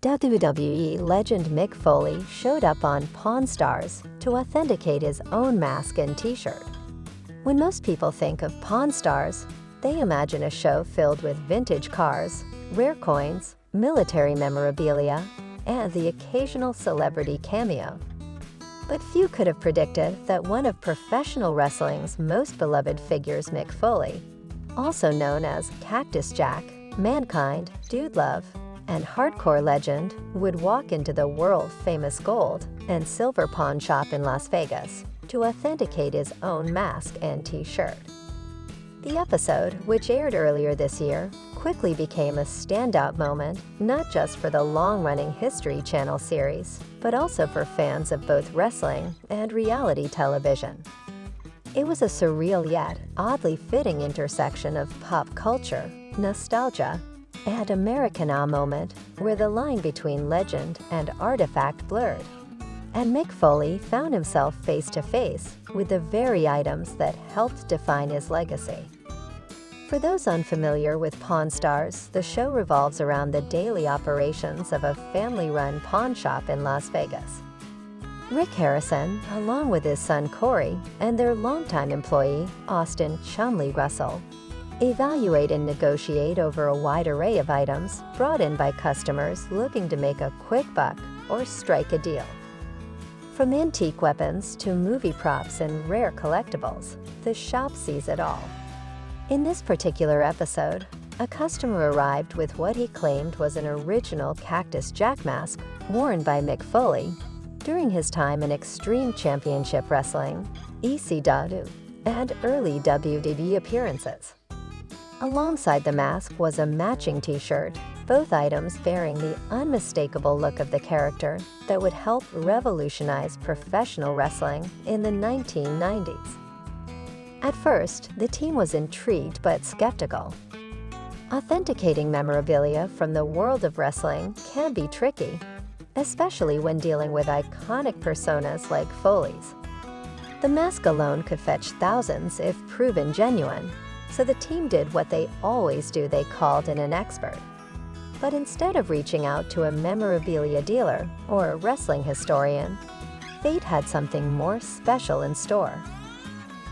WWE legend Mick Foley showed up on Pawn Stars to authenticate his own mask and t-shirt. When most people think of Pawn Stars, they imagine a show filled with vintage cars, rare coins, military memorabilia, and the occasional celebrity cameo. But few could have predicted that one of professional wrestling's most beloved figures, Mick Foley, also known as Cactus Jack, Mankind, Dude Love, and hardcore legend, would walk into the world-famous gold and silver pawn shop in Las Vegas to authenticate his own mask and t-shirt. The episode, which aired earlier this year, quickly became a standout moment not just for the long-running History Channel series, but also for fans of both wrestling and reality television. It was a surreal yet oddly fitting intersection of pop culture, nostalgia, and Americana moment where the line between legend and artifact blurred. And Mick Foley found himself face-to-face with the very items that helped define his legacy. For those unfamiliar with Pawn Stars, the show revolves around the daily operations of a family-run pawn shop in Las Vegas. Rick Harrison, along with his son Corey and their longtime employee, Austin "Chumley" Russell, evaluate and negotiate over a wide array of items brought in by customers looking to make a quick buck or strike a deal. From antique weapons to movie props and rare collectibles, the shop sees it all. In this particular episode, a customer arrived with what he claimed was an original Cactus Jack mask worn by Mick Foley during his time in Extreme Championship Wrestling, ECW, and early W.W.E appearances. Alongside the mask was a matching t-shirt, both items bearing the unmistakable look of the character that would help revolutionize professional wrestling in the 1990s. At first, the team was intrigued but skeptical. Authenticating memorabilia from the world of wrestling can be tricky, especially when dealing with iconic personas like Foley's. The mask alone could fetch thousands if proven genuine, so the team did what they always do: they called in an expert. But instead of reaching out to a memorabilia dealer or a wrestling historian, fate had something more special in store.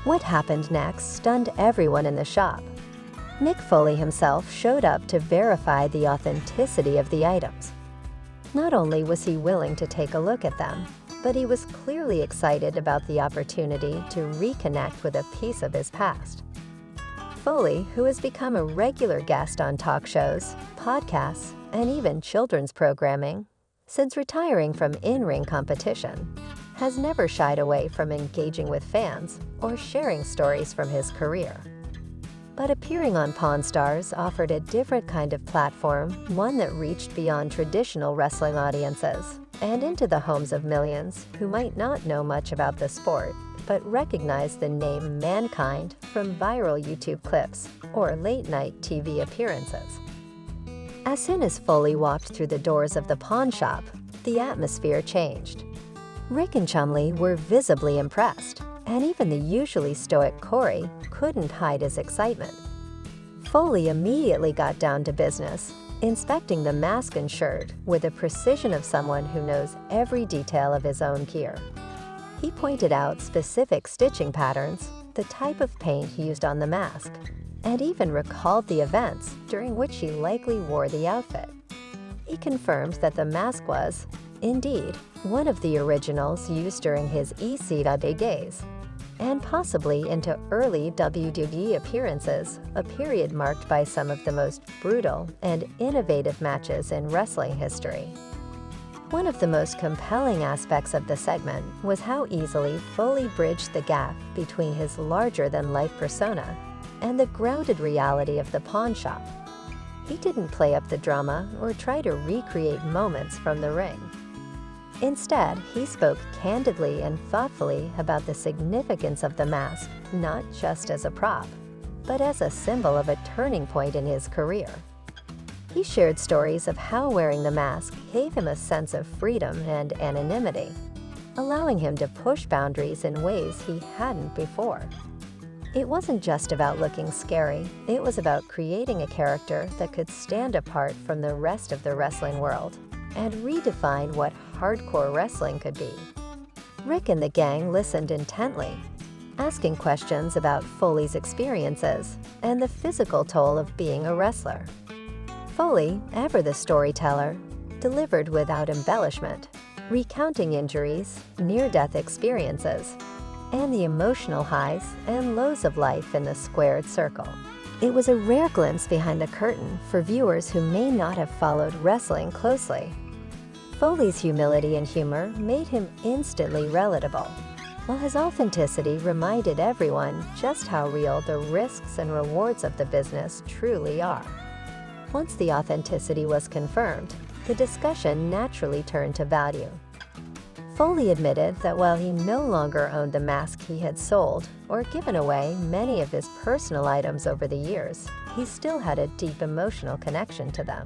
What happened next stunned everyone in the shop. Mick Foley himself showed up to verify the authenticity of the items. Not only was he willing to take a look at them, but he was clearly excited about the opportunity to reconnect with a piece of his past. Foley, who has become a regular guest on talk shows, podcasts, and even children's programming, since retiring from in-ring competition, has never shied away from engaging with fans or sharing stories from his career. But appearing on Pawn Stars offered a different kind of platform, one that reached beyond traditional wrestling audiences and into the homes of millions who might not know much about the sport, but recognize the name Mankind from viral YouTube clips or late-night TV appearances. As soon as Foley walked through the doors of the pawn shop, the atmosphere changed. Rick and Chumley were visibly impressed, and even the usually stoic Corey couldn't hide his excitement. Foley immediately got down to business, inspecting the mask and shirt with the precision of someone who knows every detail of his own gear. He pointed out specific stitching patterns, the type of paint used on the mask, and even recalled the events during which he likely wore the outfit. He confirmed that the mask was, indeed, one of the originals used during his ECW days, and possibly into early WWE appearances, a period marked by some of the most brutal and innovative matches in wrestling history. One of the most compelling aspects of the segment was how easily Foley bridged the gap between his larger-than-life persona and the grounded reality of the pawn shop. He didn't play up the drama or try to recreate moments from the ring. Instead, he spoke candidly and thoughtfully about the significance of the mask, not just as a prop, but as a symbol of a turning point in his career. He shared stories of how wearing the mask gave him a sense of freedom and anonymity, allowing him to push boundaries in ways he hadn't before. It wasn't just about looking scary, it was about creating a character that could stand apart from the rest of the wrestling world and redefined what hardcore wrestling could be. Rick and the gang listened intently, asking questions about Foley's experiences and the physical toll of being a wrestler. Foley, ever the storyteller, delivered without embellishment, recounting injuries, near-death experiences, and the emotional highs and lows of life in the squared circle. It was a rare glimpse behind the curtain for viewers who may not have followed wrestling closely. Foley's humility and humor made him instantly relatable, while his authenticity reminded everyone just how real the risks and rewards of the business truly are. Once the authenticity was confirmed, the discussion naturally turned to value. Foley admitted that while he no longer owned the mask he had sold or given away many of his personal items over the years, he still had a deep emotional connection to them.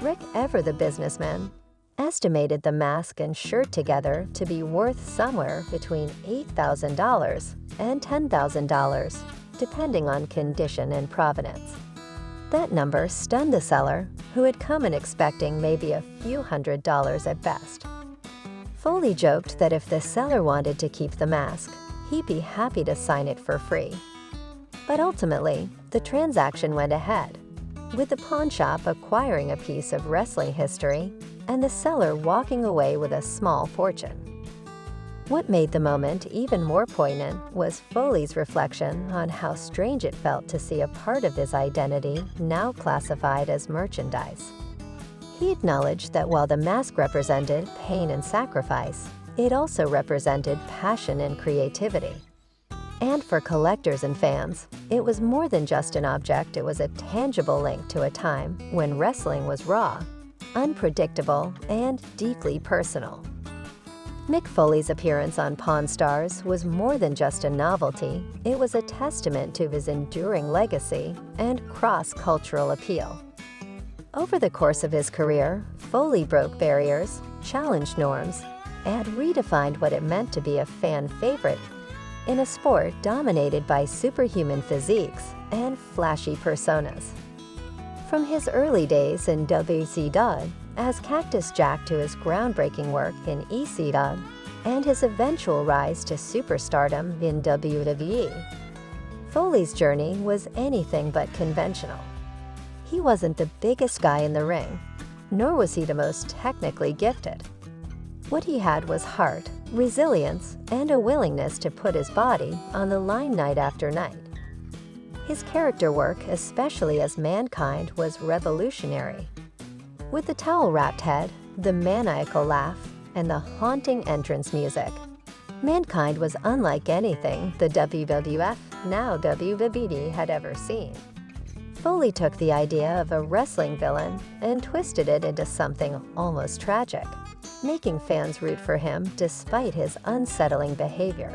Rick, ever the businessman, estimated the mask and shirt together to be worth somewhere between $8,000 and $10,000, depending on condition and provenance. That number stunned the seller, who had come in expecting maybe a few $100s at best. Foley joked that if the seller wanted to keep the mask, he'd be happy to sign it for free. But ultimately, the transaction went ahead, with the pawn shop acquiring a piece of wrestling history and the seller walking away with a small fortune. What made the moment even more poignant was Foley's reflection on how strange it felt to see a part of his identity now classified as merchandise. He acknowledged that while the mask represented pain and sacrifice, it also represented passion and creativity. And for collectors and fans, it was more than just an object, it was a tangible link to a time when wrestling was raw, unpredictable, and deeply personal. Mick Foley's appearance on Pawn Stars was more than just a novelty, it was a testament to his enduring legacy and cross-cultural appeal. Over the course of his career, Foley broke barriers, challenged norms, and redefined what it meant to be a fan favorite in a sport dominated by superhuman physiques and flashy personas. From his early days in WCW as Cactus Jack to his groundbreaking work in ECW and his eventual rise to superstardom in WWE, Foley's journey was anything but conventional. He wasn't the biggest guy in the ring, nor was he the most technically gifted. What he had was heart, resilience, and a willingness to put his body on the line night after night. His character work, especially as Mankind, was revolutionary. With the towel-wrapped head, the maniacal laugh, and the haunting entrance music, Mankind was unlike anything the WWF, now WWE, had ever seen. Foley took the idea of a wrestling villain and twisted it into something almost tragic, making fans root for him despite his unsettling behavior.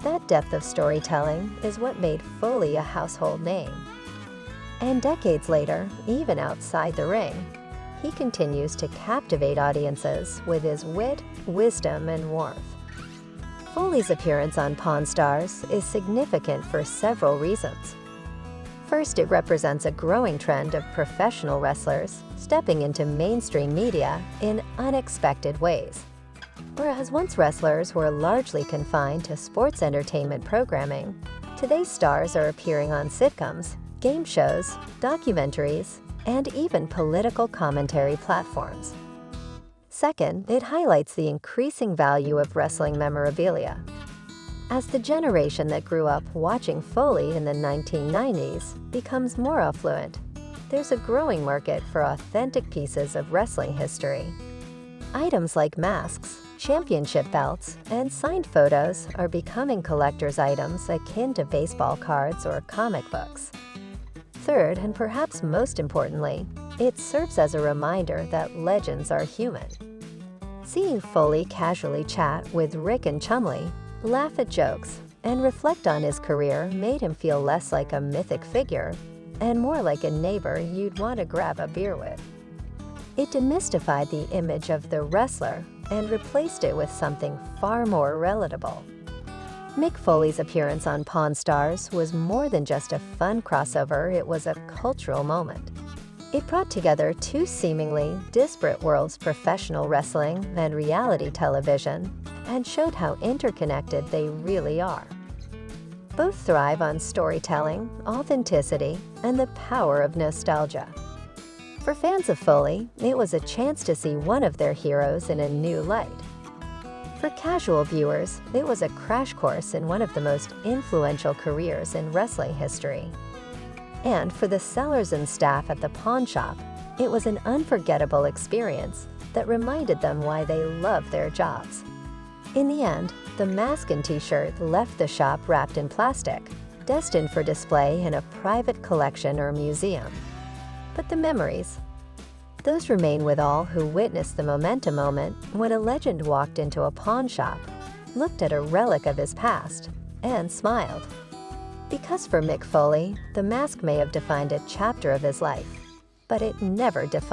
That depth of storytelling is what made Foley a household name. And decades later, even outside the ring, he continues to captivate audiences with his wit, wisdom, and warmth. Foley's appearance on Pawn Stars is significant for several reasons. First, it represents a growing trend of professional wrestlers stepping into mainstream media in unexpected ways. Whereas once wrestlers were largely confined to sports entertainment programming, today's stars are appearing on sitcoms, game shows, documentaries, and even political commentary platforms. Second, it highlights the increasing value of wrestling memorabilia. As the generation that grew up watching Foley in the 1990s becomes more affluent, there's a growing market for authentic pieces of wrestling history. Items like masks, championship belts, and signed photos are becoming collector's items akin to baseball cards or comic books. Third, and perhaps most importantly, it serves as a reminder that legends are human. Seeing Foley casually chat with Rick and Chumley, laugh at jokes, and reflect on his career made him feel less like a mythic figure and more like a neighbor you'd want to grab a beer with. It demystified the image of the wrestler and replaced it with something far more relatable. Mick Foley's appearance on Pawn Stars was more than just a fun crossover, it was a cultural moment. It brought together two seemingly disparate worlds, professional wrestling and reality television, and showed how interconnected they really are. Both thrive on storytelling, authenticity, and the power of nostalgia. For fans of Foley, it was a chance to see one of their heroes in a new light. For casual viewers, it was a crash course in one of the most influential careers in wrestling history. And for the sellers and staff at the pawn shop, it was an unforgettable experience that reminded them why they love their jobs. In the end, the mask and t-shirt left the shop wrapped in plastic, destined for display in a private collection or museum. But the memories, those remain with all who witnessed the momentum moment when a legend walked into a pawn shop, looked at a relic of his past, and smiled. Because for Mick Foley, the mask may have defined a chapter of his life, but it never defined